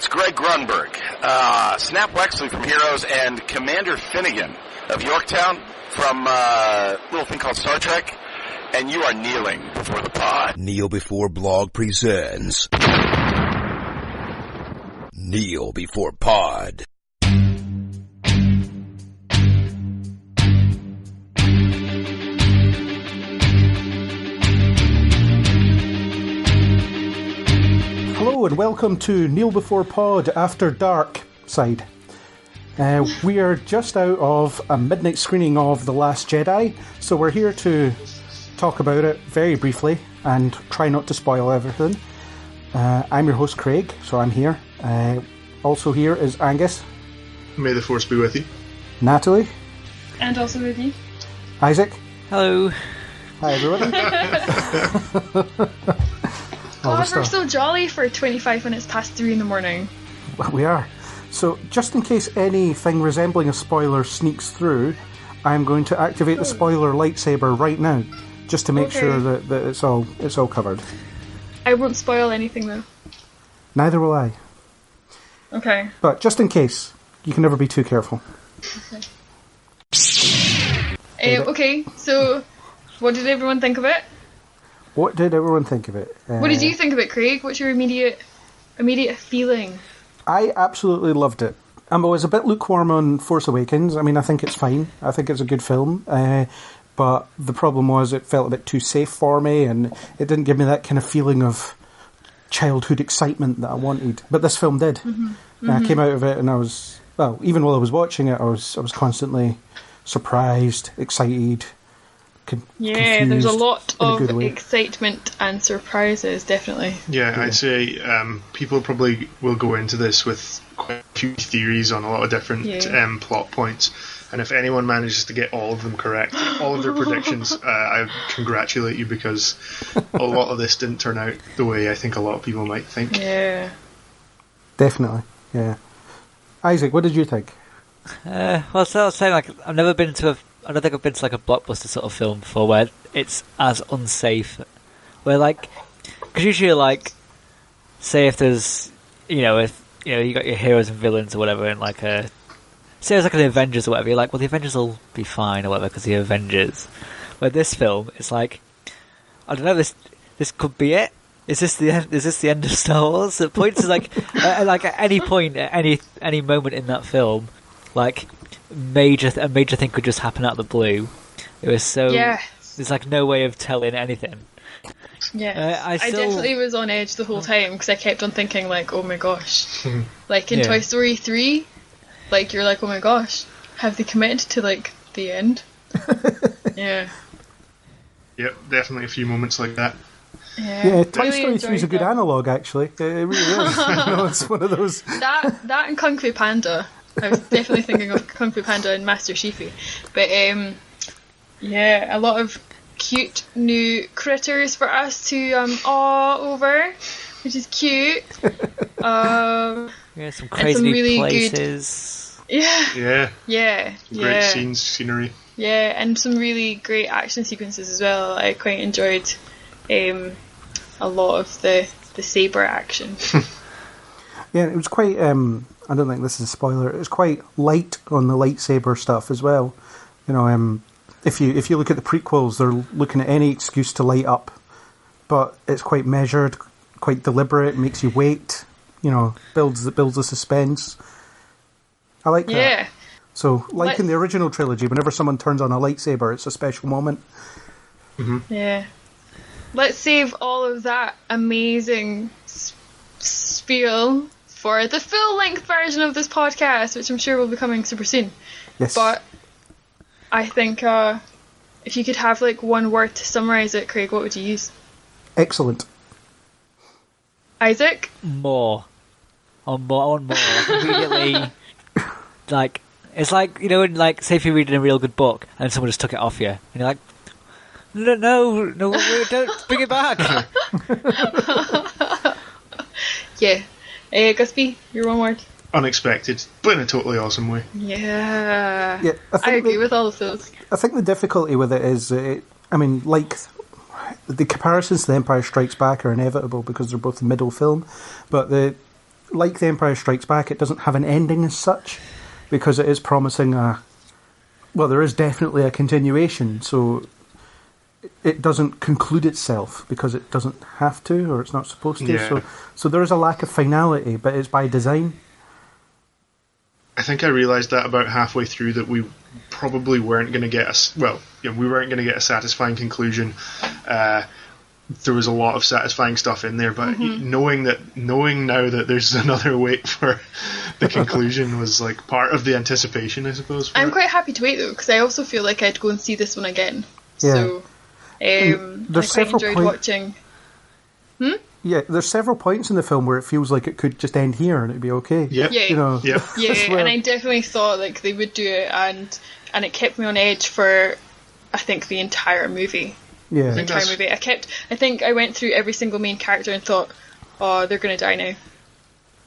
it's Greg Grunberg, Snap Wexley from Heroes, and Commander Finnegan of Yorktown from a little thing called Star Trek, and you are kneeling before the pod. Kneel Before Blog presents Kneel Before Pod. Hello and welcome to Kneel Before Pod After Dark side. We are just out of a midnight screening of The Last Jedi, so we're here to talk about it very briefly and try not to spoil everything. I'm your host Craig, so I'm here. Also here is Angus. May the Force be with you. Natalie. And also with you. Izaak. Hello. Hi everyone. God, we're so jolly for 25 minutes past 3 in the morning. We are. So, just in case anything resembling a spoiler sneaks through, I'm going to activate the spoiler lightsaber right now, just to make sure that it's all covered. I won't spoil anything though. Neither will I. Okay. But just in case, you can never be too careful. Okay, so what did everyone think of it? What did everyone think of it? What did you think of it, Craig? What's your immediate feeling? I absolutely loved it. I was a bit lukewarm on Force Awakens. I mean, I think it's fine. I think it's a good film. But the problem was it felt a bit too safe for me, and it didn't give me that kind of feeling of childhood excitement that I wanted. But this film did. I came out of it and I was, well, even while I was watching it, I was constantly surprised, excited, confused, there's a lot of excitement and surprises, definitely. Yeah, I'd say people probably will go into this with quite a few theories on a lot of different plot points, and if anyone manages to get all of them correct, all of their predictions, I congratulate you, because a lot of this didn't turn out the way I think a lot of people might think. Yeah. Definitely, yeah. Izaak, what did you think? Well, so I was saying, like, I don't think I've been to like a blockbuster sort of film before where it's as unsafe. Where like, because usually like, say if there's, you got your heroes and villains or whatever, and like say it's like an Avengers or whatever, you're like, well, the Avengers will be fine or whatever because the Avengers. Where this film, it's like, I don't know, this could be it. Is this the end of Star Wars? At points, like, at any point, at any moment in that film, like, a major thing could just happen out of the blue. It was so... Yeah. There's, like, no way of telling anything. Yeah. I definitely was on edge the whole time, because I kept on thinking, like, oh my gosh. Like, in Toy Story 3, like, you're like, oh my gosh, have they committed to, like, the end? Yeah. Yep, definitely a few moments like that. Yeah, Toy Story 3 is a good analogue, actually. It really is. It's one of those... That and Kung Fu Panda. I was definitely thinking of Kung Fu Panda and Master Shifu. But, a lot of cute new critters for us to awe over, which is cute. Some crazy new really places. Yeah. Great scenes, scenery. Yeah, and some really great action sequences as well. I quite enjoyed a lot of the saber action. Yeah, it was quite... I don't think this is a spoiler. It was quite light on the lightsaber stuff as well. You know, if you look at the prequels, they're looking at any excuse to light up, but it's quite measured, quite deliberate. Makes you wait. You know, builds the suspense. I like that. Yeah. So, like in the original trilogy, whenever someone turns on a lightsaber, it's a special moment. Mm-hmm. Yeah. Let's save all of that amazing spiel for the full-length version of this podcast, which I'm sure will be coming super soon. Yes. But I think if you could have like one word to summarise it, Craig, what would you use? Excellent. Izaak? More. On more. Like, immediately, like, it's like, you know, when, like, say if you're reading a real good book and someone just took it off you, and you're like, no, don't bring it back. Yeah. Gusby, your one word. Unexpected, but in a totally awesome way. Yeah. I agree with all of those. I think the difficulty with it is, like, the comparisons to The Empire Strikes Back are inevitable because they're both a middle film, but like The Empire Strikes Back, it doesn't have an ending as such, because it is promising there is definitely a continuation, so it doesn't conclude itself because it doesn't have to, or it's not supposed to. Yeah. So there is a lack of finality, but it's by design. I think I realised that about halfway through, that we probably weren't going to get we weren't going to get a satisfying conclusion. There was a lot of satisfying stuff in there, but knowing now that there's another wait for the conclusion was like part of the anticipation, I suppose. I'm quite happy to wait though, because I also feel like I'd go and see this one again. Yeah. So I quite enjoyed watching. Yeah, there's several points in the film where it feels like it could just end here and it'd be okay. Yep. Yeah, you know. Yep. Yeah, and I definitely thought like they would do it, and it kept me on edge for, I think, the entire movie. Yeah. The entire movie. I think I went through every single main character and thought, oh, they're going to die now.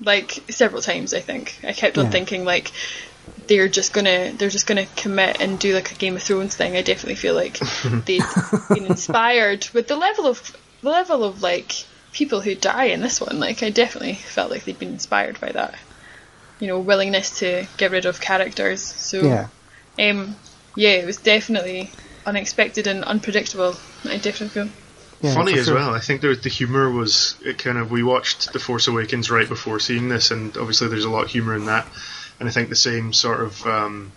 Like, several times, I think. I kept on thinking, like, they're just gonna commit and do like a Game of Thrones thing. I definitely feel like they'd been inspired with the level of like people who die in this one. Like, I definitely felt like they'd been inspired by that, willingness to get rid of characters. So it was definitely unexpected and unpredictable. I definitely feel. Yeah, funny as sure. well. I think the humour was we watched The Force Awakens right before seeing this, and obviously there's a lot of humour in that, and I think the same sort of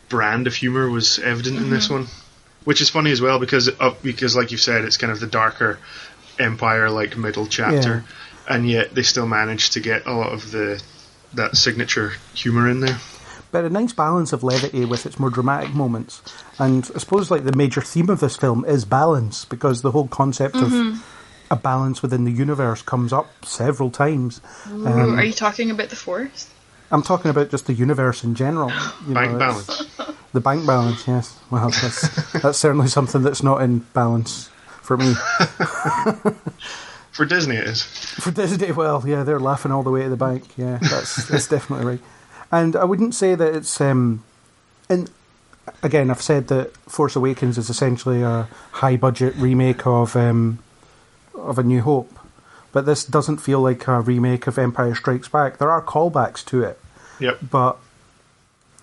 brand of humour was evident in this one, which is funny as well because like you said, it's kind of the darker Empire like middle chapter, and yet they still managed to get a lot of that signature humour in there. But a nice balance of levity with its more dramatic moments. And I suppose like the major theme of this film is balance, because the whole concept of a balance within the universe comes up several times. Are you talking about the Force? I'm talking about just the universe in general. Bank balance. The bank balance, yes. Well, that's certainly something that's not in balance for me. For Disney it is. For Disney, well, yeah, they're laughing all the way to the bank. Yeah, that's definitely right. And I wouldn't say that it's... and again, I've said that Force Awakens is essentially a high-budget remake of A New Hope. But this doesn't feel like a remake of Empire Strikes Back. There are callbacks to it. Yep. But...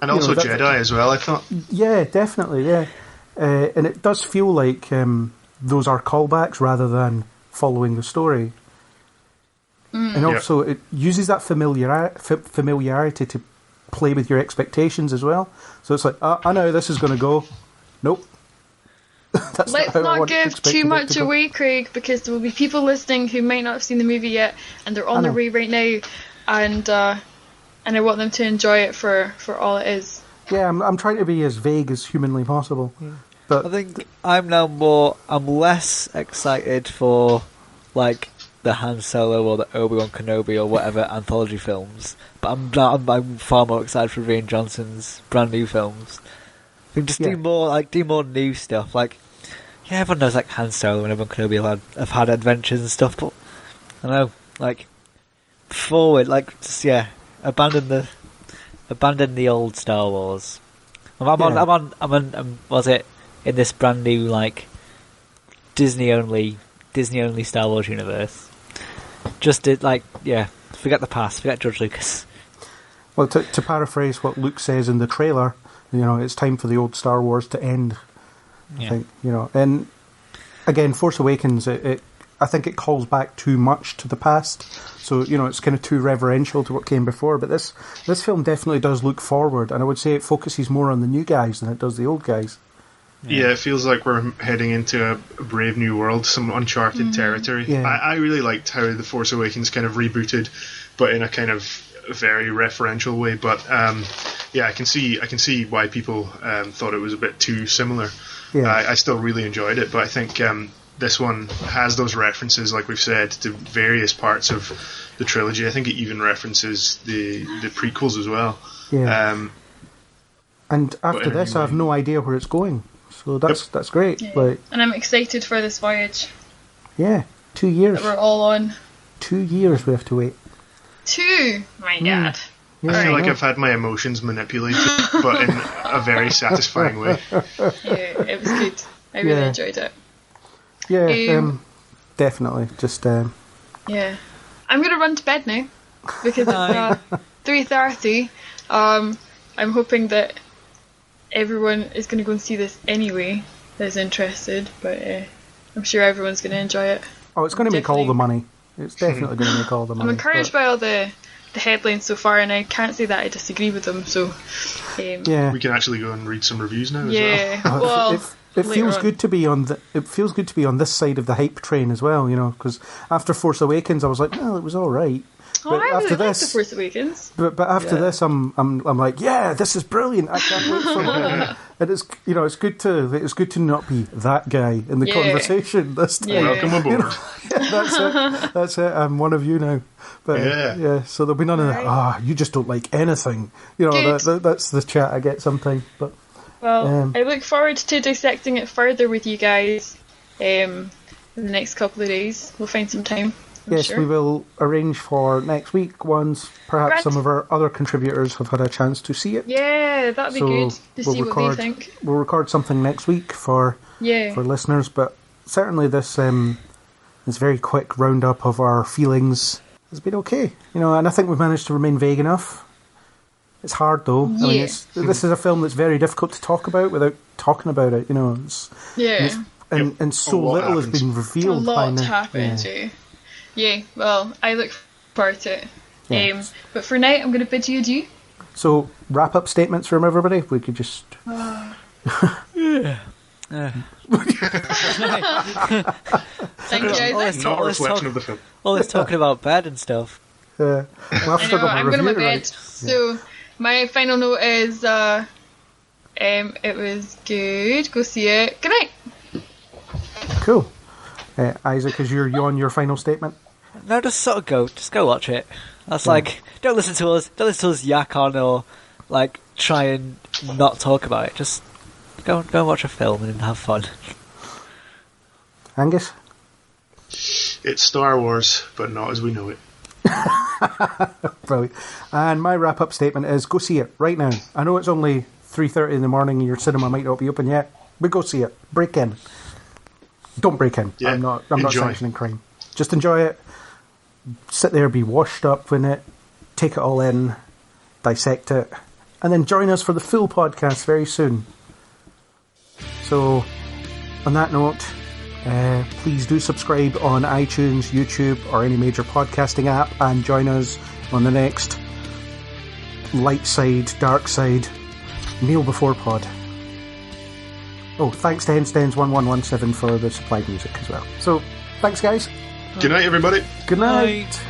And also Jedi as well, I thought. Yeah, definitely, yeah. And it does feel like those are callbacks rather than following the story. And also, it uses that familiarity to play with your expectations as well. So it's like, I know this is going to go. Nope. Let's not give too much away, Craig, because there will be people listening who might not have seen the movie yet, and they're on their way right now, and I want them to enjoy it for all it is. Yeah, I'm trying to be as vague as humanly possible. But I think I'm less excited for like the Han Solo or the Obi-Wan Kenobi or whatever anthology films, but I'm far more excited for Rian Johnson's brand new films. I think just do more new stuff. Like, yeah, everyone knows like Han Solo and Obi-Wan Kenobi have had adventures and stuff, but I don't know, like forward, like just abandon the old Star Wars. I'm on. Was it in this brand new like Disney only Star Wars universe? Just did forget the past, forget George Lucas. Well, to paraphrase what Luke says in the trailer, it's time for the old Star Wars to end. I think, and again, Force Awakens, I think it calls back too much to the past. So, it's kind of too reverential to what came before. But this film definitely does look forward, and I would say it focuses more on the new guys than it does the old guys. Yeah, it feels like we're heading into a brave new world, some uncharted territory. Yeah. I really liked how The Force Awakens kind of rebooted, but in a kind of very referential way. But I can see why people thought it was a bit too similar. Yeah. I still really enjoyed it, but I think this one has those references, like we've said, to various parts of the trilogy. I think it even references the prequels as well. Yeah. And after this, I have no idea where it's going. So that's great. Yeah. And I'm excited for this voyage. Yeah, 2 years. That we're all on. 2 years we have to wait. 2? My God. Yeah, I feel like I've had my emotions manipulated, but in a very satisfying way. Yeah, it was good. I really enjoyed it. Yeah, definitely. Just yeah. I'm going to run to bed now. because it's 3:30. I'm hoping that everyone is going to go and see this anyway that's interested, but I'm sure everyone's going to enjoy it. Oh, it's going to make all the money. It's definitely going to make all the money. I'm encouraged by all the headlines so far, and I can't say that I disagree with them. So yeah, we can actually go and read some reviews now. Yeah, as well, it feels good to be on this side of the hype train as well. You know, because after Force Awakens, I was like, well, it was all right. Oh, I really liked The Force Awakens. But after this, I'm like, yeah, this is brilliant. I can't wait for more. And it's it's good to not be that guy in the conversation this time. Yeah. Welcome aboard. You know, that's it. I'm one of you now. But so there'll be none of that. You just don't like anything. You know, that's the chat I get sometimes. But I look forward to dissecting it further with you guys in the next couple of days. We'll find some time. Yes, we will arrange for next week once perhaps some of our other contributors have had a chance to see it. Yeah, that'd be good to see what they think. We'll record something next week for listeners, but certainly this very quick roundup of our feelings has been okay. You know, and I think we've managed to remain vague enough. It's hard though. Yeah. I mean, this is a film that's very difficult to talk about without talking about it. You know, and so little has been revealed. A lot by now. happened. Yeah, well, I look forward to it. Yeah. But for now, I'm going to bid you adieu. So, wrap-up statements from everybody? We could just... Thank you, Isaac. Not a reflection of the film. All this talking about bed and stuff. Well, I've still got my I'm going to review my to bed. write. So, my final note is, it was good. Go see it. Good night. Cool. Isaac, is your final statement? No, just sort of go watch it. That's like, don't listen to us yak on or like try and not talk about it. Just go and watch a film and have fun. Angus? It's Star Wars, but not as we know it. Brilliant. And my wrap-up statement is go see it right now. I know it's only 3:30 in the morning and your cinema might not be open yet, but go see it. Break in. Don't break in. Yeah, I'm not sanctioning crime. Just enjoy it. Sit there, be washed up in it, take it all in, dissect it, and then join us for the full podcast very soon. So, on that note, please do subscribe on iTunes, YouTube, or any major podcasting app, and join us on the next light side, dark side, Kneel Before Pod. Oh, thanks to HenStens1117 for the supplied music as well. So, thanks guys. Good night, everybody. Good night.